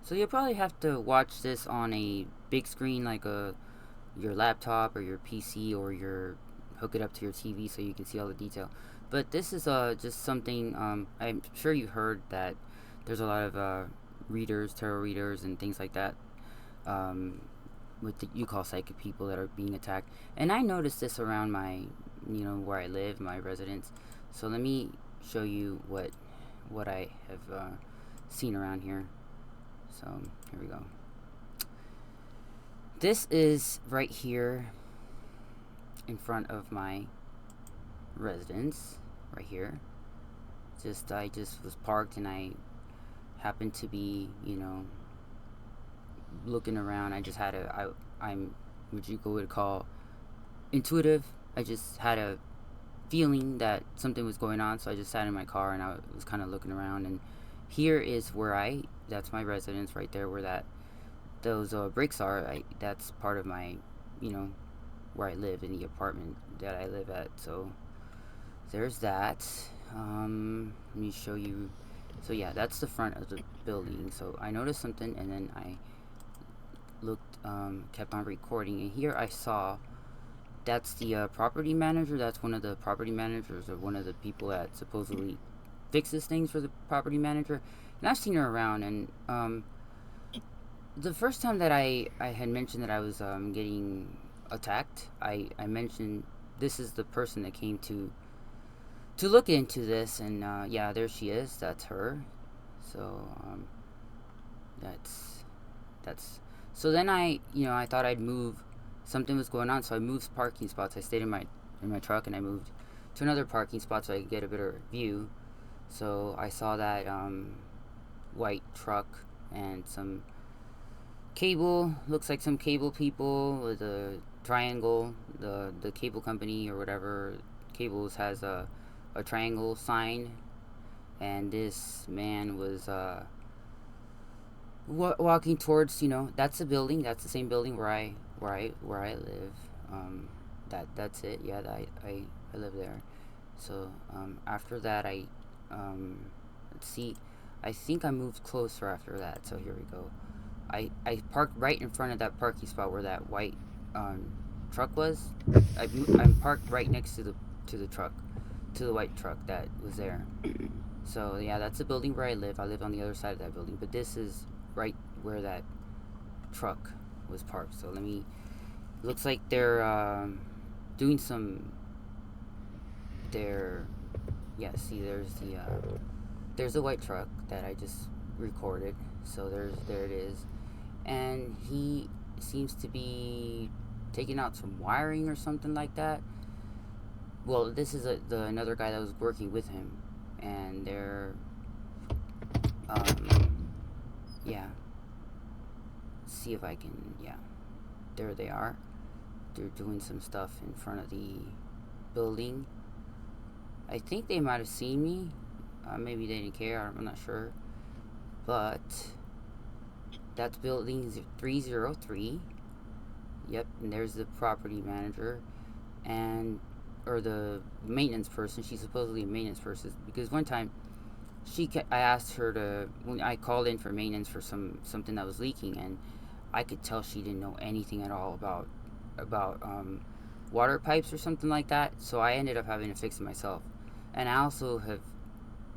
So you'll probably have to watch this on a big screen, like your laptop or your PC, or your hook it up to your TV so you can see all the detail. But this is just something, I'm sure you heard that there's a lot of readers, tarot readers, and things like that, um, with the you call psychic people that are being attacked. And I noticed this around my, where I live, my residence. So let me show you what I have seen around here. So here we go. This is right here in front of my residence, right here. I just was parked, and I happened to be, looking around. I just had I'm what you would call intuitive. I just had a feeling that something was going on, so I just sat in my car and I was kind of looking around. And here is where that's my residence right there, where those bricks are. That's part of my, you know, where I live, in the apartment that I live at. So there's that. Let me show you. So yeah, that's the front of the building. So I noticed something, and then I looked, kept on recording, and here I saw that's the property manager. That's one of the property managers, or one of the people that supposedly fixes things for the property manager. And I've seen her around, and the first time that I had mentioned that I was getting attacked, I mentioned this is the person that came to look into this, and yeah, there she is. That's her. So that's that's so then I thought I'd move. Something was going on, so I moved parking spots. I stayed in my truck, and I moved to another parking spot so I could get a better view. So I saw that white truck and some cable. Looks like some cable people with a triangle. The cable company or whatever cables has a triangle sign, and this man was walking towards, that's the building. That's the same building where I live. That's it. Yeah, I live there. So after that, let's see. I think I moved closer after that. So here we go. I parked right in front of that parking spot where that white truck was. I'm parked right next to the truck, to the white truck that was there. So yeah, that's the building where I live. I live on the other side of that building, but this is right where that truck was parked. So let me. Looks like they're doing some. They're Yeah. See, there's a white truck that I just recorded. So there it is, and he seems to be taking out some wiring or something like that. Well, this is the another guy that was working with him, and they're yeah. See if I can, yeah. There they are. They're doing some stuff in front of the building. I think they might have seen me. Maybe they didn't care. I'm not sure. But that's building 303. Yep, and there's the property manager, and or the maintenance person. She's supposedly a maintenance person, because one time I asked her to, when I called in for maintenance for something that was leaking, and I could tell she didn't know anything at all about water pipes or something like that. So I ended up having to fix it myself, and I also have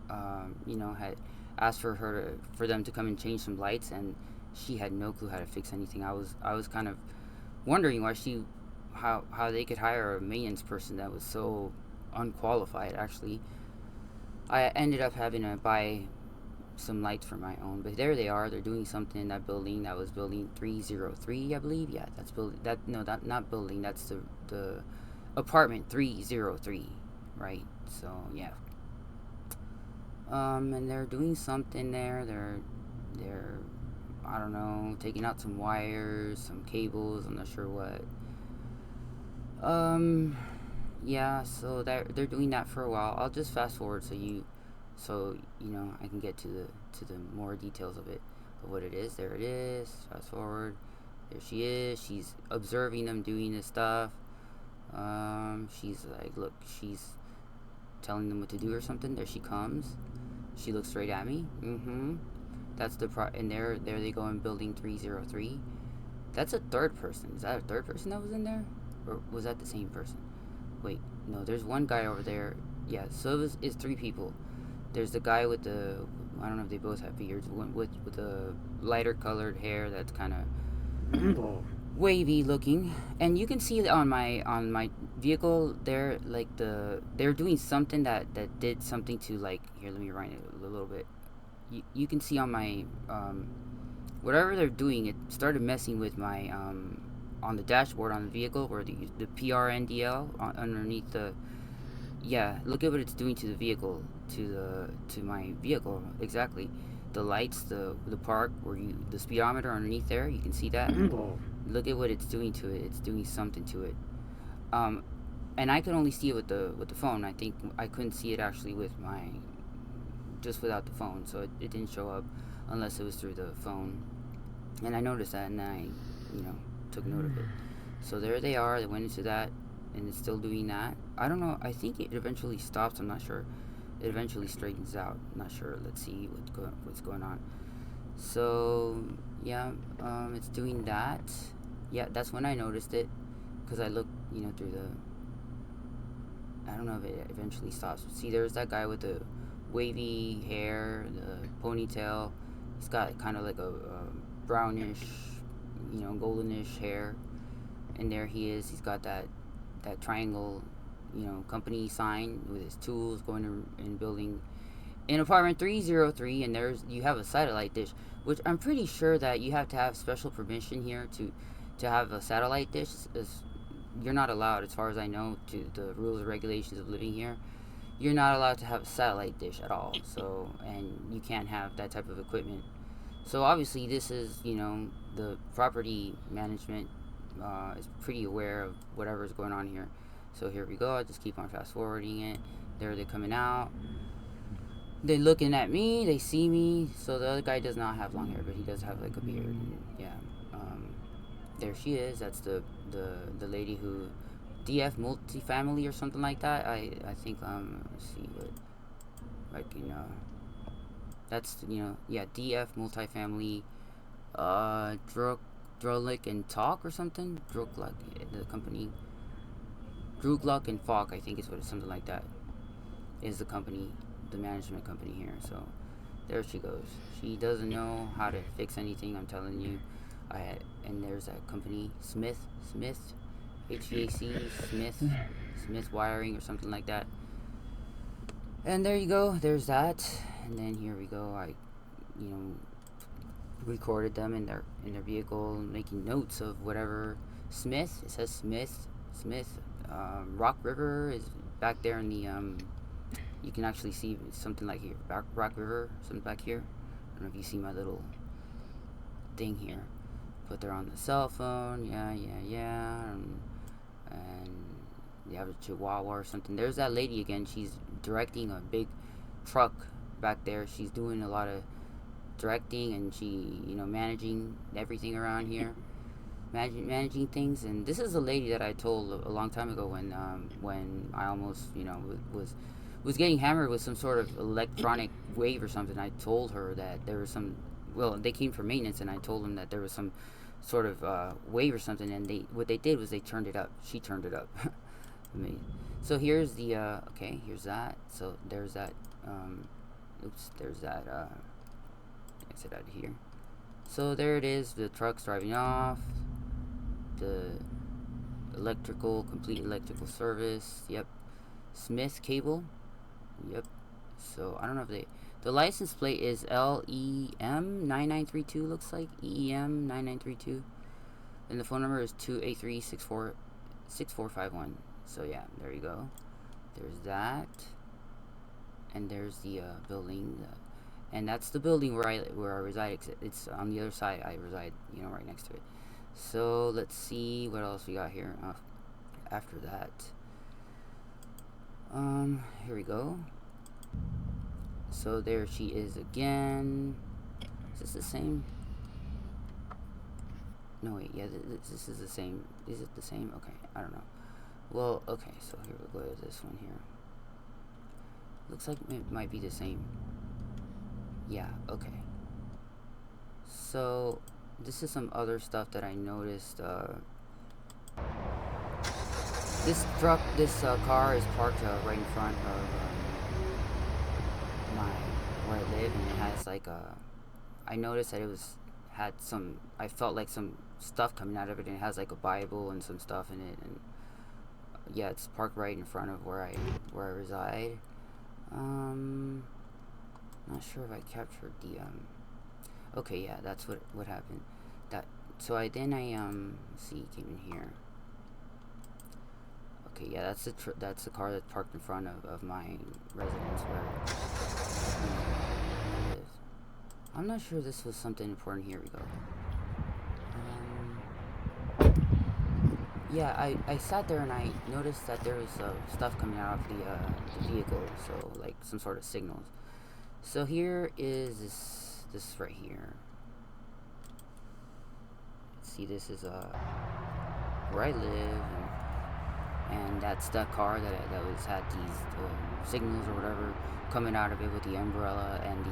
had asked for them to come and change some lights, and she had no clue how to fix anything. I was kind of wondering how they could hire a maintenance person that was so unqualified. Actually, I ended up having to buy some lights for my own. But there they are. They're doing something in that building. That was building 303, I believe. Yeah, that's building that. No, that not building. That's the apartment 303, right? So yeah. And they're doing something there. They're I don't know, taking out some wires, some cables. I'm not sure what. Um, yeah. So they're doing that for a while. I'll just fast forward so I can get to the more details of it, of what it is. There it is. Fast forward. There she is. She's observing them doing this stuff. She's like, look, she's telling them what to do or something. There she comes. She looks straight at me. That's the and there they go in building 303. That's a third person. Is that a third person that was in there, or was that the same person? Wait, no. There's one guy over there. Yeah, so it's three people. There's the guy with the, I don't know if they both have beards, one with the lighter colored hair that's kind of wavy looking, and you can see it on my vehicle there, like they're doing something that did something to, like, here, let me write it a little bit. You can see on my whatever they're doing, it started messing with my on the dashboard on the vehicle, where the PRNDL underneath the, yeah, look at what it's doing to the vehicle, to my vehicle, exactly. The lights, the park, where the speedometer underneath there, you can see that. Look at what it's doing to it. It's doing something to it. Um, and I could only see it with the phone. I think I couldn't see it actually with my, just without the phone. So it didn't show up unless it was through the phone. And I noticed that, and I, took note of it. So there they are. They went into that, and it's still doing that. I don't know. I think it eventually stops. I'm not sure. It eventually straightens out. I'm not sure. Let's see what's going on. So yeah, it's doing that. Yeah, that's when I noticed it, because I looked, through the. I don't know if it eventually stops. See, there's that guy with the wavy hair, the ponytail. He's got kind of like a brownish, goldenish hair, and there he is. He's got that triangle, company sign with his tools going in building in apartment 303, and you have a satellite dish, which I'm pretty sure that you have to have special permission here to have a satellite dish. You're not allowed, as far as I know, to the rules and regulations of living here. You're not allowed to have a satellite dish at all. So, and you can't have that type of equipment. So obviously, this is, the property management is pretty aware of whatever's going on here. So here we go. I just keep on fast forwarding it. There they're coming out. They're looking at me. They see me. So the other guy does not have long hair, but he does have like a beard. And yeah. There she is. That's the lady who, DF multifamily or something like that. I think let's see what I can that's, yeah, DF multifamily, Drolick and Talk or something. Drugluck, the company. Drugluck and Falk, I think is what it's, something like that, is the company, the management company here. So there she goes. She doesn't know how to fix anything, I'm telling you. And there's that company, Smith HVAC, Smith Wiring or something like that. And there you go. There's that. And then here we go. I, recorded them in their vehicle, making notes of whatever. Smith. It says Smith. Rock River is back there in the You can actually see something like here. Rock River, something back here. I don't know if you see my little thing here. But they're on the cell phone. Yeah. And you have a Chihuahua or something. There's that lady again. She's directing a big truck back there. She's doing a lot of directing, and she, managing everything around here. Managing things. And this is a lady that I told a long time ago when I almost, was getting hammered with some sort of electronic wave or something. I told her that there was some, well, they came for maintenance, and I told them that there was some sort of wave or something, and what they did was they turned it up. She turned it up. So here's the okay, here's that. So there's that there's that exit out of here. So there it is, the truck's driving off. The complete electrical service. Yep. Smith Cable. Yep. So I don't know if the license plate is LEM9932, looks like. EEM9932. And the phone number is 283-6451. So yeah, there you go. There's that. And there's the building. And that's the building where I reside. It's on the other side. I reside, right next to it. So let's see what else we got here. After that. Here we go. So there she is again. Is this the same? No, wait, yeah, this is the same. Is it the same? Okay, I don't know. Well, okay, so here we'll go to this one here. Looks like it might be the same. Yeah, okay. So this is some other stuff that I noticed. This car is parked right in front of my where I live, and it has like a. I noticed that had some. I felt like some stuff coming out of it, and it has like a Bible and some stuff in it, and yeah, it's parked right in front of where I reside. Not sure if I captured the. Okay, yeah, that's what happened. That so I then I let's see, came in here. Okay, yeah, that's the car that's parked in front of my residence where I live. I'm not sure this was something important. Here we go. Yeah, I sat there and I noticed that there was stuff coming out of the vehicle, so like some sort of signals. So here is this right here. See, this is where I live, and that's the car that had these signals or whatever coming out of it with the umbrella and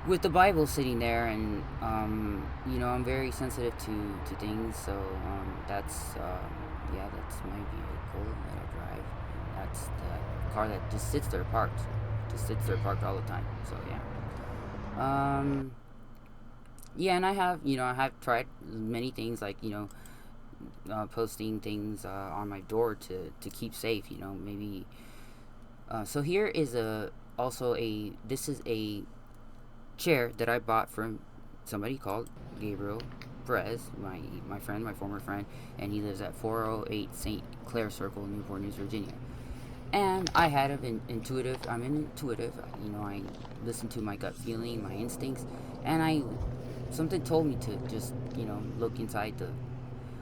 with the Bible sitting there, and I'm very sensitive to things, so that's my vehicle that I drive. And that's the car that just sits there parked all the time. So yeah, and I have tried many things, like posting things on my door to keep safe. Maybe. So here is this is a chair that I bought from somebody called Gabriel Perez, my friend, my former friend, and he lives at 408 St. Clair Circle, Newport News, Virginia. And I had I'm intuitive. I listen to my gut feeling, my instincts, and something told me to just look inside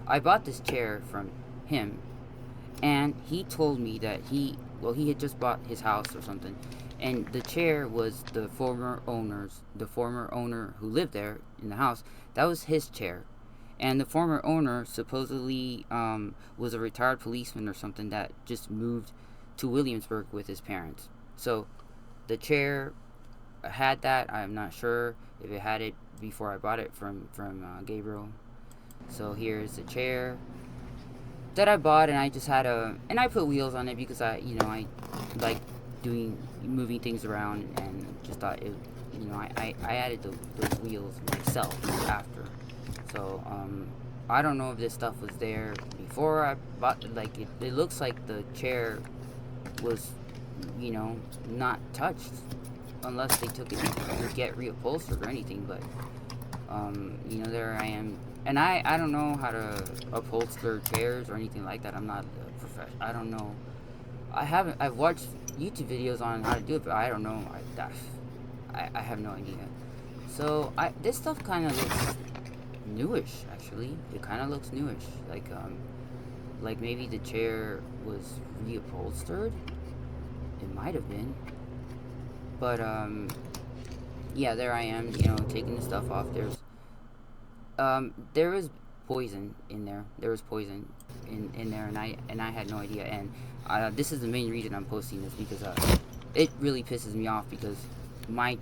I bought this chair from him, and he told me that he had just bought his house or something, and the chair was the former owner who lived there in the house. That was his chair, and the former owner supposedly was a retired policeman or something that just moved to Williamsburg with his parents. So the chair had that. I'm not sure if it had it before I bought it from Gabriel. So here's the chair that I bought, and I just had and I put wheels on it because I like moving things around, and just thought I added those wheels myself after. So I don't know if this stuff was there before I bought. Like it looks like the chair was not touched, unless they took it to get reupholstered or anything. But there I am, and I don't know how to upholster chairs or anything like that. I'm not a professional. I don't know. I've watched YouTube videos on how to do it, but I don't know. I have no idea. So this stuff kind of looks newish. Actually, it kind of looks newish. Like maybe the chair was reupholstered. It might have been. But yeah, there I am. Taking the stuff off. There was poison in there. There was poison in there, and I had no idea. And this is the main reason I'm posting this, because it really pisses me off, because my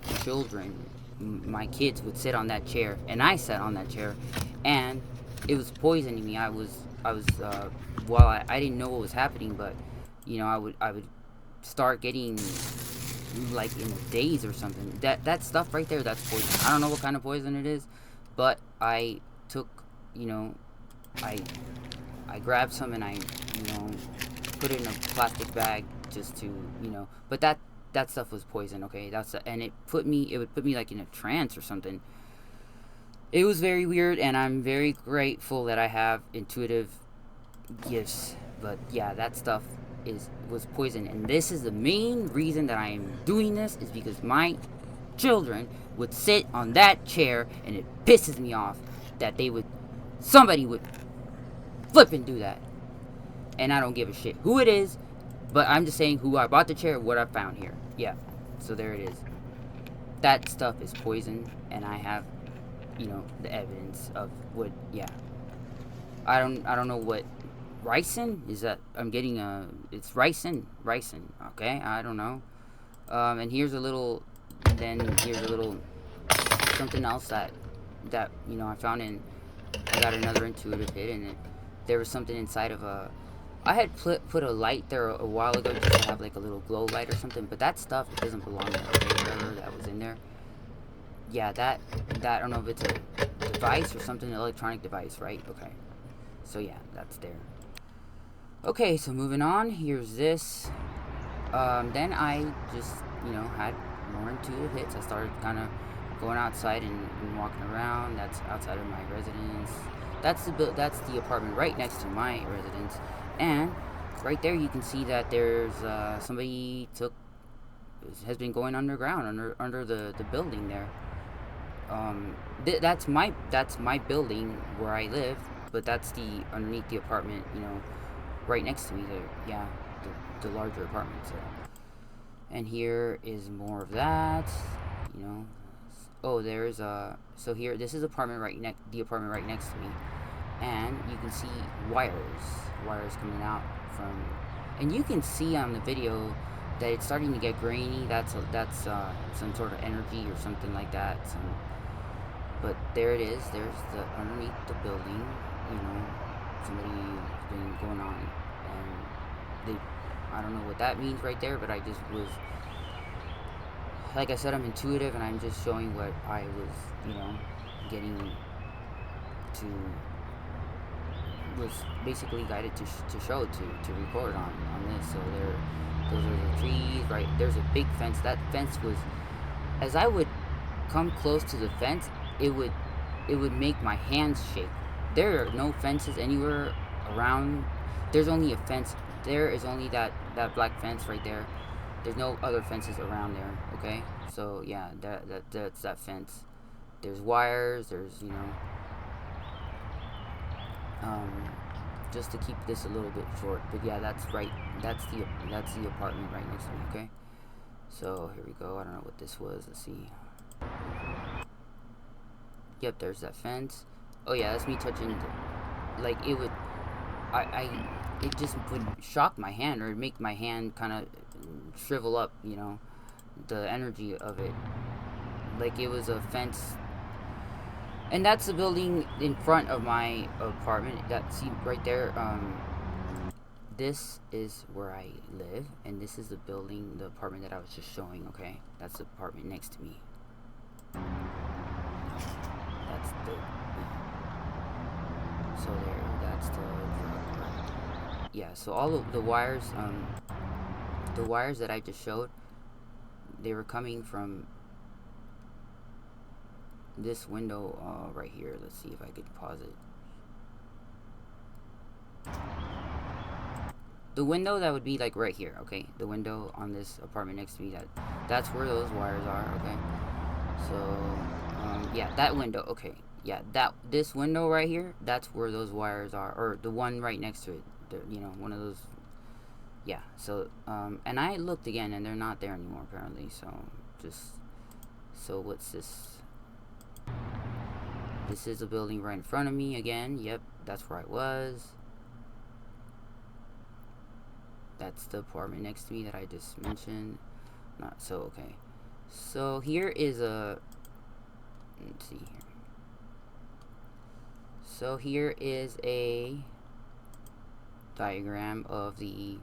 kids would sit on that chair, and I sat on that chair, and it was poisoning me. I was I didn't know what was happening, but I would start getting like in a daze or something. That stuff right there, that's poison. I don't know what kind of poison it is, but I took I grabbed some, and I put it in a plastic bag just to but that stuff was poison. Okay, and it would put me like in a trance or something. It was very weird, and I'm very grateful that I have intuitive gifts. But yeah, that stuff was poison, and this is the main reason that I am doing this, is because my children would sit on that chair, and it pisses me off that somebody would flip and do that. And I don't give a shit who it is, but I'm just saying who I bought the chair, what I found here. Yeah, so there it is. That stuff is poison, and I have the evidence of what. Yeah, I don't know what ricin is that. I'm getting it's ricin, okay, I don't know. And here's a little something else that you know, I found in, I got another intuitive hit, and there was something inside of a, I had put a light there a while ago just to have like a little glow light or something, but that stuff, it doesn't belong there, okay? Whatever that was in there. Yeah, that I don't know if it's a device or something, an electronic device, right? Okay. So yeah, that's there. Okay, so moving on, here's this. Then I just, you know, had more intuitive hits. I started kind of going outside and walking around. That's outside of my residence. That's the apartment right next to my residence, and right there you can see that there's somebody has been going underground under the building there. That's my building where I live, but that's the underneath the apartment, you know, right next to me there. Yeah, the larger apartment. So, and here is more of that, you know. Oh, there's so here, this is the apartment right next to me, and you can see wires coming out from, and you can see on the video that it's starting to get grainy. That's some sort of energy or something like that. But there it is. There's the underneath the building. You know, somebody's been going on, and I don't know what that means right there, but I just was, like I said, I'm intuitive, and I'm just showing what I was, you know, getting to, was basically guided to show, to record on this. So those are the trees, right? There's a big fence. That fence was, as I would come close to the fence, it would make my hands shake. There are no fences anywhere around. There's only a fence. There is only that black fence right there. There's no other fences around there, okay? So yeah, that's that fence. There's wires, there's, you know, just to keep this a little bit short. But yeah, that's the apartment right next to me, okay? So here we go. I don't know what this was. Let's see. Yep, there's that fence. Oh yeah, that's me touching like it would, it just would shock my hand, or make my hand kind of shrivel up, you know, the energy of it, like it was a fence. And that's the building in front of my apartment. That, see right there, this is where I live, and this is the building, the apartment that I was just showing, okay? That's the apartment next to me. That's the, yeah. So there, that's the drug, right? Yeah, so all of the wires that I just showed, they were coming from this window right here. Let's see if I could pause it. The window that would be like right here, okay? The window on this apartment next to me, that's where those wires are, okay? So yeah, that window, okay. Yeah, this window right here, that's where those wires are, or the one right next to it, you know, one of those. Yeah, so and I looked again, and they're not there anymore apparently. So what's this? This is a building right in front of me again. Yep, that's where I was. That's the apartment next to me that I just mentioned. Not so, okay. So here is a, let's see here. So here is a diagram of the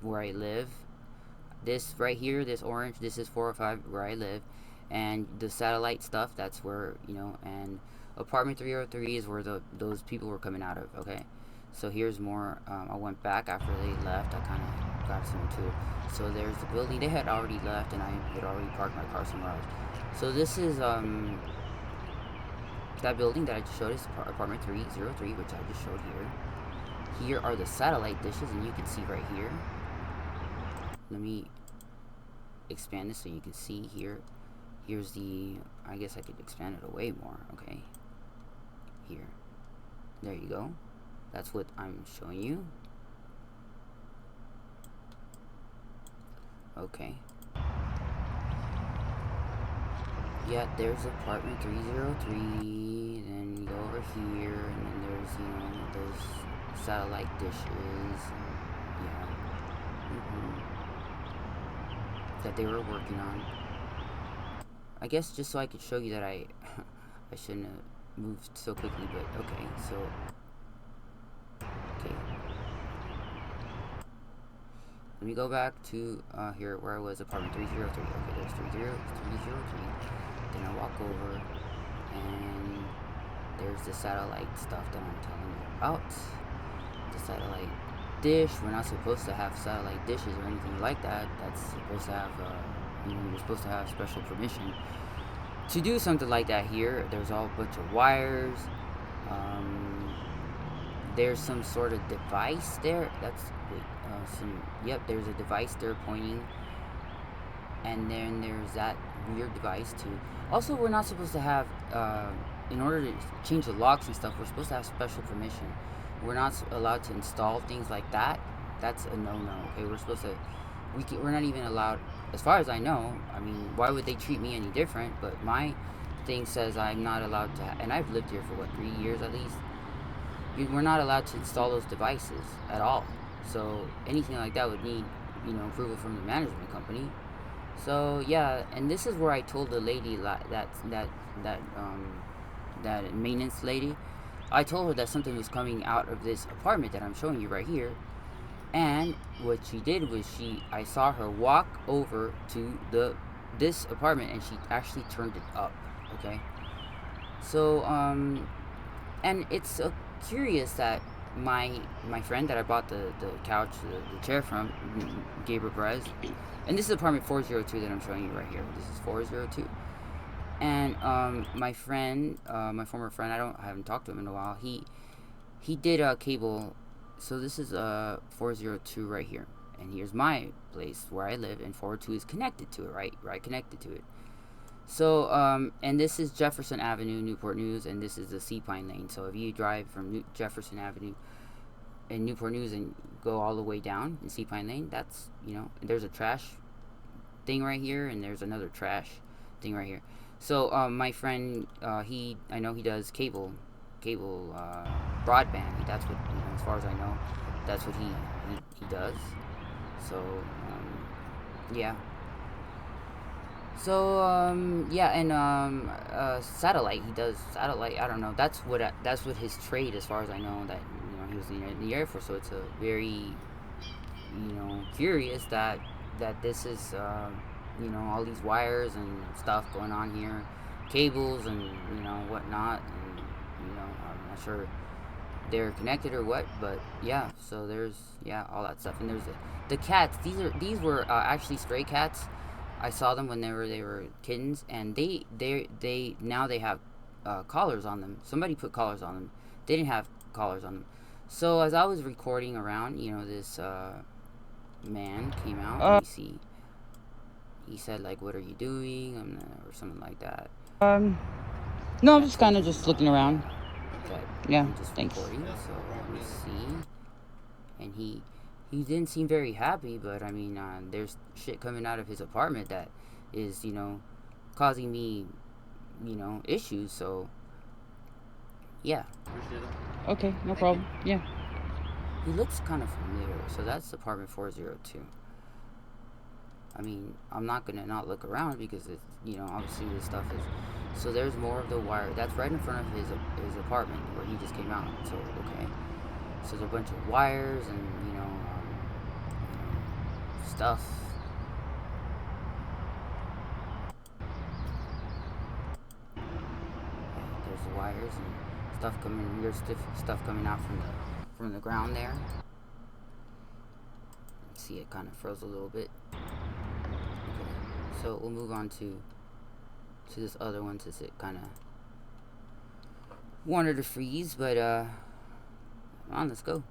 where I live. This right here, this orange, this is 405 where I live, and the satellite stuff, that's where, you know, and apartment 303 is where those people were coming out of, okay? So here's more. I went back after they left. I kind of got some to it. So there's the building. They had already left, and I had already parked my car somewhere else. So this is that building that I just showed is apartment 303, which I just showed here. Here are the satellite dishes, and you can see right here. Let me expand this so you can see here. Here's the, I guess I could expand it away more, okay? Here. There you go. That's what I'm showing you. Okay. Yeah, there's apartment 303, then you go over here, and then there's, you know, those satellite dishes, yeah, that they were working on. I guess just so I could show you that I shouldn't have moved so quickly, but okay, so okay. Let me go back to here where I was, apartment 303. Okay, there's 303. Then I walk over, and there's the satellite stuff that I'm telling you about. The satellite dish. We're not supposed to have satellite dishes or anything like that. That's supposed to have, you're supposed to have special permission to do something like that here. There's all a bunch of wires. There's some sort of device there. That's yep, there's a device there pointing, and then there's that weird device too. Also, we're not supposed to have, in order to change the locks and stuff, we're supposed to have special permission. We're not allowed to install things like that. That's a no-no. Okay, we're supposed to. We're not even allowed, as far as I know. I mean, why would they treat me any different? But my thing says I'm not allowed to, and I've lived here for what, 3 years at least. We're not allowed to install those devices at all. So anything like that would need, approval from the management company. So yeah, and this is where I told the lady that maintenance lady. I told her that something was coming out of this apartment that I'm showing you right here. And what she did was I saw her walk over to this apartment, and she actually turned it up. Okay. So and it's curious that my friend that I bought the couch, the chair from, Gabriel Perez, and this is apartment 402 that I'm showing you right here. This is 402. And my friend, my former friend, I haven't talked to him in a while. He did a cable. So this is 402 right here, and here's my place where I live, and 402 is connected to it, right connected to it. So and this is Jefferson Avenue, Newport News, and this is the Sea Pine Lane. So if you drive from Jefferson Avenue in Newport News and go all the way down in Sea Pine Lane, that's, there's a trash thing right here, and there's another trash thing right here. So my friend, I know he does cable broadband. That's what, as far as I know, that's what he does. So yeah. So yeah, and satellite. He does satellite. I don't know. That's what his trade, as far as I know. That he was in the Air Force. So it's a very curious that this is all these wires and stuff going on here, cables and whatnot, and I'm not sure they're connected or what, but yeah. So there's all that stuff, and there's the cats. These were actually stray cats. I saw them when they were kittens, and they now they have collars on them. Somebody put collars on them. They didn't have collars on them. So as I was recording around, this man came out. Let me see. He said, like, "What are you doing?" Or something like that. No, I'm just kind of just looking around. Okay. Yeah. I'm just Thanks. recording. So let me see. And he didn't seem very happy, but I mean, there's shit coming out of his apartment that is, causing me, issues. So yeah. Okay, no problem. Yeah. He looks kind of familiar. So that's apartment 402. I mean, I'm not gonna not look around because it's, obviously this stuff is. So there's more of the wire. That's right in front of his apartment where he just came out. So okay. So there's a bunch of wires and stuff. There's the wires and stuff coming. Weird stuff coming out from the ground there. See, it kind of froze a little bit. Okay, so we'll move on to this other one since it kind of wanted to freeze, but come on, let's go.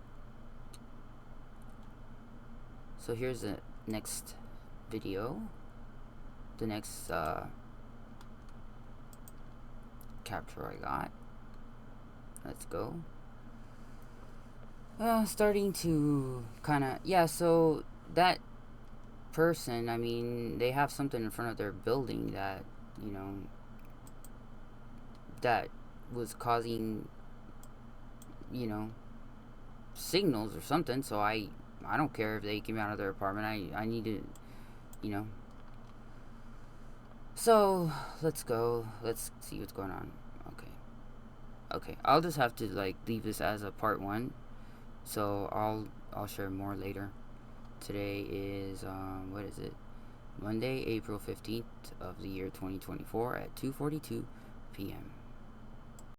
So here's the next video. The next capture I got. Let's go. Starting to kind of, so that person, I mean, they have something in front of their building that, that was causing, signals or something. So I don't care if they came out of their apartment. I need to, So let's go. Let's see what's going on. Okay. Okay. I'll just have to like leave this as a part one. So I'll share more later. Today is what is it? Monday, April 15th of the year 2024 at 2:42 p.m.